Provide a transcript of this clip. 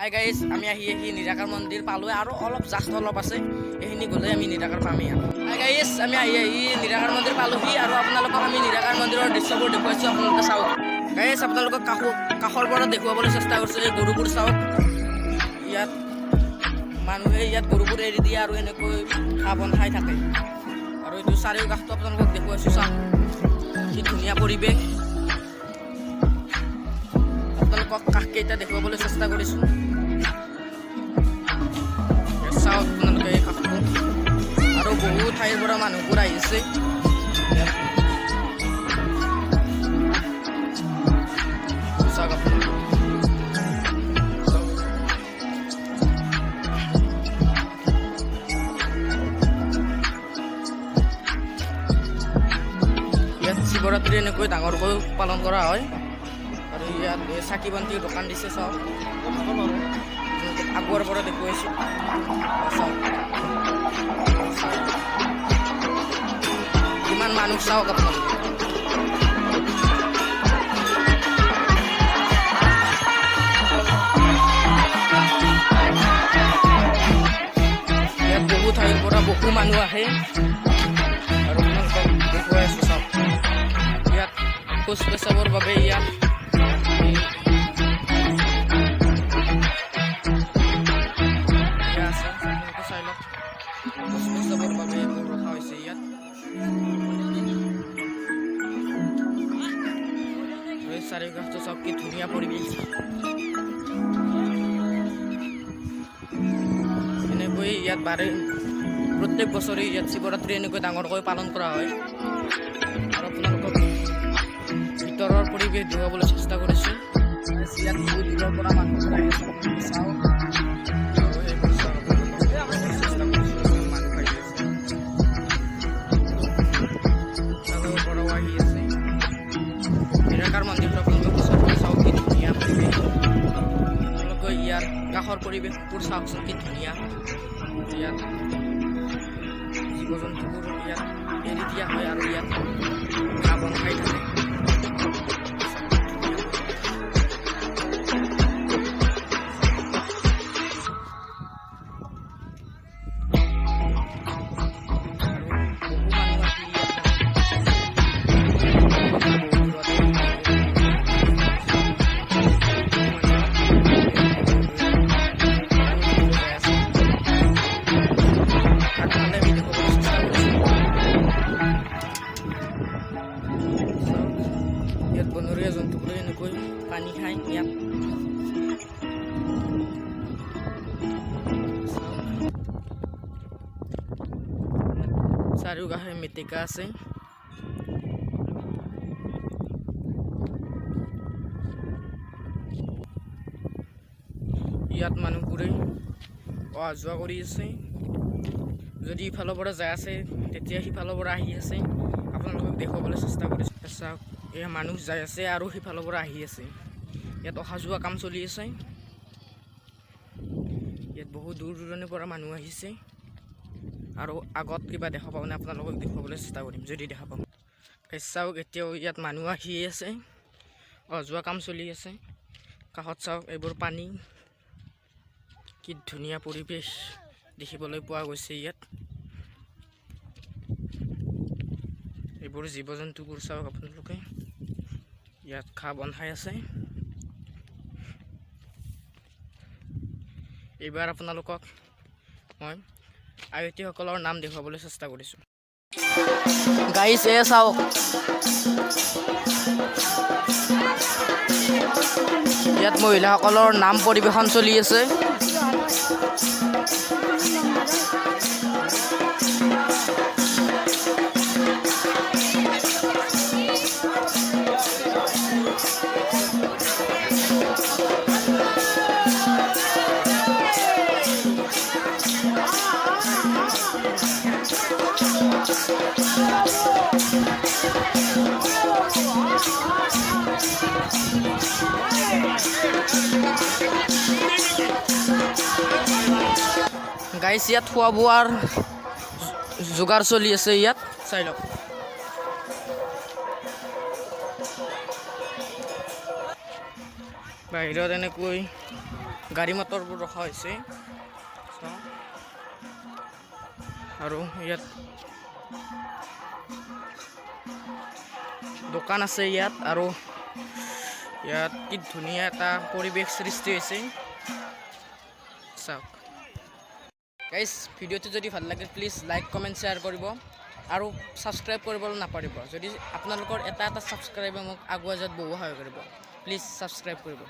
hi guys আমি আহি নিৰাকাৰ মন্দিৰ পালোৱে আৰু অলপ জাষ্ট অলপ আছে এইখিনি গ'লে আমি নিৰাকাৰ পামেই আৰু হাই গাইজ আমি আহি নিৰাকাৰ মন্দিৰ পালোহি আৰু আপোনালোকক আমি নিৰাকাৰ মন্দিৰৰ দৃশ্যবোৰ দেখুৱাইছোঁ আপোনালোকে চাওক গাইজ আপোনালোকক কাষৰ পৰা দেখুৱাবলৈ চেষ্টা কৰিছোঁ এই গৰুবোৰ চাওক ইয়াত মানুহে ইয়াত গৰুবোৰ এৰি দিয়ে আৰু এনেকৈ ঘাঁহ বন খাই থাকে আৰু এইটো চাৰিওকাষটো আপোনালোকক দেখুৱাইছোঁ চাওক কি ধুনীয়া পৰিৱেশ আপোনালোকক কাষকেইটা দেখুৱাবলৈ চেষ্টা কৰিছোঁ চাওক আপোনালোকে এই কাষটো আৰু বহু ঠাইৰ পৰা মানুহবোৰ আহিছে চাওক আপোনালোকে ইয়াত শিৱৰাত্ৰি এনেকৈ ডাঙৰকৈ পালন কৰা হয় আৰু ইয়াত চাকি বন্তিৰ দোকান দিছে চাওক আগৰ পৰা দেখুৱাইছোঁ কিমান মানুহ চাওক আপোনালোকে ইয়াত বহু ঠাইৰ পৰা বহু মানুহ আহে আৰু আপোনালোকক দেখুৱাইছোঁ চাওক ইয়াত শৌচ পেচাবৰ বাবে ইয়াত চাৰিওকাষটো চাওক কি ধুনীয়া পৰিৱেশ এনেকৈ ইয়াত প্ৰত্যেক বছৰে ইয়াত শিৱৰাত্ৰি এনেকৈ ডাঙৰকৈ পালন কৰা হয় আৰু আপোনালোকক ভিতৰৰ পৰিৱেশ দেখুৱাবলৈ চেষ্টা কৰিছোঁ ইয়াত বহুত দূৰৰ পৰা মানুহবোৰ আহি চাওক নিৰাকাৰ মন্দিৰটো আপোনালোকে পিছৰ চাওক কি ধুনীয়া পৰিৱেশ আপোনালোকে ইয়াৰ কাষৰ পৰিৱেশবোৰ চাওকচোন কি ধুনীয়া ইয়াত জীৱ জন্তুবোৰ ইয়াত এৰি দিয়া হয় আৰু ইয়াত ঘাঁহ বন খাই থাকে ইয়াত বনৰীয়া জন্তুবোৰে এনেকৈ পানী খায় ইয়াত চাৰিওকাষে মেটেকা আছে ইয়াত মানুহবোৰে অহা যোৱা কৰি আছে যদি ইফালৰ পৰা যাই আছে তেতিয়া সিফালৰ পৰা আহি আছে আপোনালোকক দেখুৱাবলৈ চেষ্টা কৰিছোঁ চাওক এয়া মানুহ যাই আছে আৰু সিফালৰ পৰা আহি আছে ইয়াত অহা যোৱা কাম চলি আছে ইয়াত বহুত দূৰ দূৰণিৰ পৰা মানুহ আহিছে আৰু আগত কিবা দেখা পাবনে আপোনালোকক দেখুৱাবলৈ চেষ্টা কৰিম যদি দেখা পাওঁ চাওক এতিয়াও ইয়াত মানুহ আহি আছে অহা যোৱা কাম চলি আছে কাষত চাওক এইবোৰ পানী কি ধুনীয়া পৰিৱেশ দেখিবলৈ পোৱা গৈছে ইয়াত এইবোৰ জীৱ জন্তুবোৰ চাওক আপোনালোকে ইয়াত ঘাঁহ বন খাই আছে এইবাৰ আপোনালোকক মই আয়তীসকলৰ নাম দেখুৱাবলৈ চেষ্টা কৰিছোঁ গাইছ এ চাওক ইয়াত মহিলাসকলৰ নাম পৰিৱেশন চলি আছে গাইছ ইয়াত খোৱা বোৱাৰ যোগাৰ চলি আছে ইয়াত চাই লওক বাহিৰত এনেকৈ গাড়ী মটৰবোৰ ৰখা হৈছে আৰু ইয়াত দোকান আছে ইয়াত আৰু ইয়াত কি ধুনীয়া এটা পৰিৱেশ সৃষ্টি হৈছে চাওক গাইজ ভিডিঅ'টো যদি ভাল লাগে প্লিজ লাইক কমেণ্ট শ্বেয়াৰ কৰিব আৰু ছাবস্ক্ৰাইব কৰিবলৈ নাপাহৰিব যদি আপোনালোকৰ এটা ছাবস্ক্ৰাইবে মোক আগুৱাই যোৱাত বহু সহায় কৰিব প্লিজ ছাবস্ক্ৰাইব কৰিব